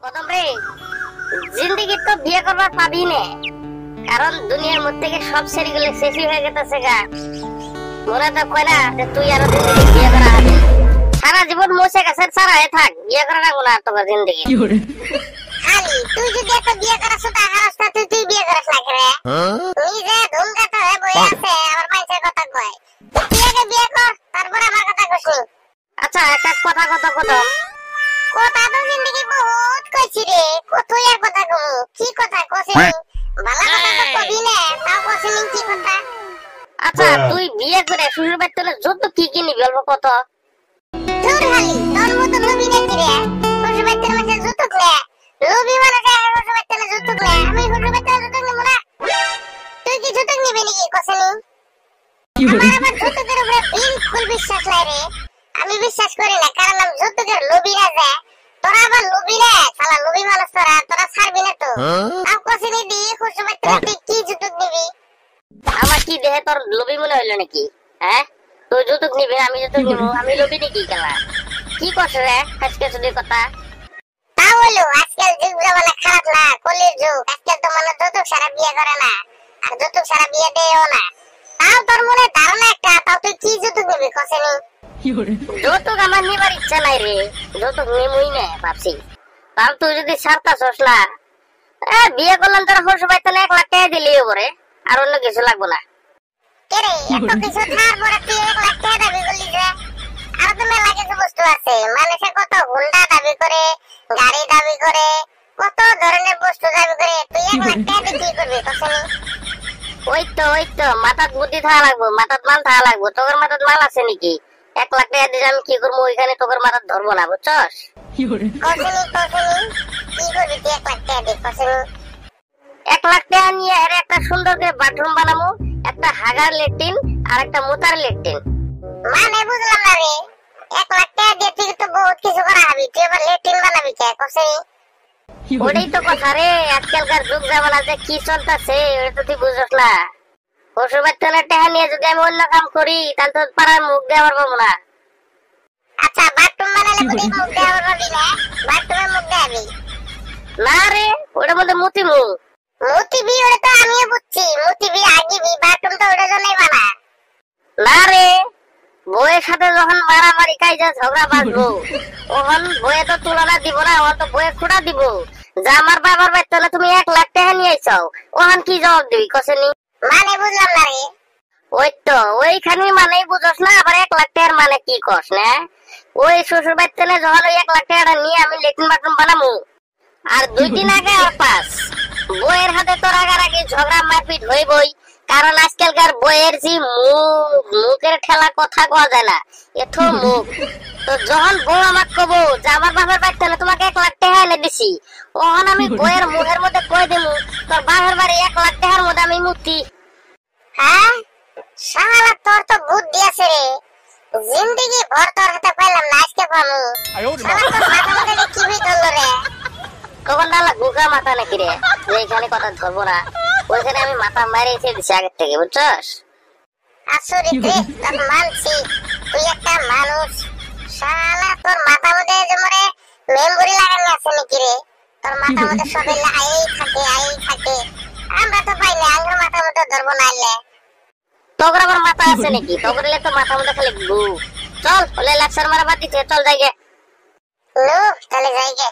কদম রে, জিন্দেগি তো বিয়ে করবার পাবি না, কারণ দুনিয়ার মধ্যে থেকে সব ছেলেগুলো শেষই হয়ে গেছে গা। মোরা তো কয় না যে তুই আরো জিন্দেগি বিয়ে করা হবে, সারা জীবন মোছে গেছে সারা হয়ে থাক, বিয়ে করা রাখবো না তোর জিন্দেগি। খালি তুই যদি একটা বিয়ে করাস তো হারাসটা তুই বিয়ে করাস না রে। তুই যে ধুমকাতে হয়ে বই আছে আমার মাইসের কথা কয়, তুই আগে বিয়ে কর তারপর আমার কথা কইছিস। আচ্ছা একটা কথা কদম, কথা তো জিন্দেগি বহুত কইছি রে, তুই আর কথা কমু কি কথা কইছিস? বালা কথা তো কবি না, তাও কইছিস কি কথা? আচ্ছা তুই বিয়ে করে শ্বশুর বাড়িতে যত কি কি নিবি অল্প কত? তোর হালি তোর মতো লবি না কি রে, শ্বশুর বাড়িতে মানে যত লে লবি মানে শ্বশুর বাড়িতে যত লে, আমি শ্বশুর বাড়িতে যত নিব না। তুই কি যত নিবি নাকি কইছিস? আমার যতকের উপরে বিলকুল বিশ্বাস নাই রে, আমি বিশ্বাস করি না, কারণ আমি যতকের লবি না যায়। তোরা আবার লবি রে, শালা লবি মানুষ তোরা ছাড়বি না তো। তাও কইছিস দি শ্বশুর বাড়িতে তুই কি যতক নিবি? আমার কি দেহে তোর লবি মনে হইলো নাকি? হ্যাঁ তুই যতক নিবি আমি যতক নিব, আমি লবি নাকি কেলা? কি করছ রে আজকে শুধু কথা? তা হলো আজকাল যুগ জামানা খারাপ না, কলির যুগ, আজকাল তো মানুষ যতক সারা বিয়ে করে না আর যতক সারা বিয়ে দেয়ও না। তাও তোর মনে ধারণা একটা, তাও তুই কি যতক নিবি কসেনি? যতক আমার নিবার ইচ্ছা নাই রে, যতক নিমুই না ভাবছি। তাও তুই যদি ছাড়তাছস না, বিয়ে করলাম তোর শ্বশুর বাড়িতে 1 লাখ টাকা দিলেই ওরে, আর অন্য কিছু লাগবো না। কে রে এত কিছু থার পরে তুই 1 লাখ টাকা দাবি করলি যে? আর তো মেলা কিছু বস্তু আছে, মানুষে কত হুন্ডা দাবি করে, গাড়ি দাবি করে, কত ধরনের বস্তু দাবি করে, তুই 1 লাখ টাকা দিয়ে কি করবি কসেনি? ওই তো মাথাত বুদ্ধি থাকা লাগবো, মাথাত মাল থাকা লাগবো। তোর মাথাত মাল আছে নাকি? 1 লাখ টাকা দিয়ে আমি কি করবো ওইখানে, তোর মাথাত ধরবো না বুঝছস? কসেনি কি করবি তুই 1 লাখ টাকা দিয়ে কসেনি? 1 লাখ টাকা নিয়ে এর একটা সুন্দর করে বাথরুম বানাবো, একটা হাগার ল্যাট্রিন আর একটা মুতার ল্যাট্রিন। মানে বুঝলাম না রে, 1 লাখ টাকা দিয়ে তুই তো বহুত কিছু করা হবি, তুই আবার ল্যাট্রিন বানাবি কে কসেনি? ওটাই তো কথা রে, আজকালকার যুগ জামানা যে কি চলতেছে এটা তো তুই বুঝছ না। শ্বশুর বাড়িতে টাকা নিয়ে যদি আমি অন্য কাম করি তাহলে তো পাড়ার মুখ দেওয়ার পাবো না। আচ্ছা বাথরুম বানালে বুঝি মুখ দেওয়ার পাবি না? বাথরুমে মুখ দেবি না রে, ওটার মধ্যে মুতিমু। মুতিবি ওটা তো আমিও বুঝছি, মুতিবি আগিবি, বাথরুম তো ওটার জন্যই বানা। না রে, বউয়ের সাথে যখন মারামারি কাইজা ঝগড়া বাঁধবো তখন বউয়ে তো তুলনা দিব না, ওখান তো বউয়ে খুঁড়া দিব যে আমার বাবার বাড়িতে তুমি 1 লাখ টাকা নিয়ে আইছাও, ওখান কি জবাব দিবি কসেনি? মানে বুঝলাম না রে। ওই তো ওইখানে মানেই বুঝস না, আবার 1 লাখ টাকার মানে কি কস না? ওই শ্বশুর বাড়িতে যখন ওই 1 লাখ টাকাটা নিয়ে আমি ল্যাট্রিন বাথরুম বানাবো, আর 2 দিন আগে আর পাস বউয়ের হাতে তোর আগে ঝগড়া মারপিট হইবই, কারণ আজকালকার বইয়ের যে মুখের ঠেলা কথা কওয়া যায় না, এত মুখ। তো যখন বউ আমাকে কবো যে আমার বাবার বাড়িতে তোমাকে 1 লাখ টাকা এনে দিছি, তখন আমি বইয়ের মুখের মধ্যে কই দেবো তোর বাবার বাড়ি 1 লাখ টাকার মধ্যে আমি মুক্তি। হ্যাঁ শালা তোর তো বুদ্ধি আছে রে, জিন্দেগি ভর তোর হাতে পাইলাম না, আজকে পামু। শালা তোর মাথা মধ্যে কি হইল রে? কখন ডালা গুগা মাথা নাকি রে, যে এখানে কথা ধরবো না, ওইখানে আমি মাথা মারিয়েছি দিছি আগের থেকে বুঝছস? আসলে তোর মানছি তুই একটা মানুষ, শালা তোর মাথা মধ্যে যে মরে মেমোরি লাগানো আছে নাকি রে? তোর মাথা মধ্যে সবে আই থাকে, আমরা তো পাই না, আমার মাথা মধ্যে ধরবো না আইলে। তোর আবার মাথা আছে নাকি? তোর তো মাথা মধ্যে খালি গু। চল ওলে লাক্সার মারা বাদ দিতে, চল যাইগে। লো তাহলে যাইগে।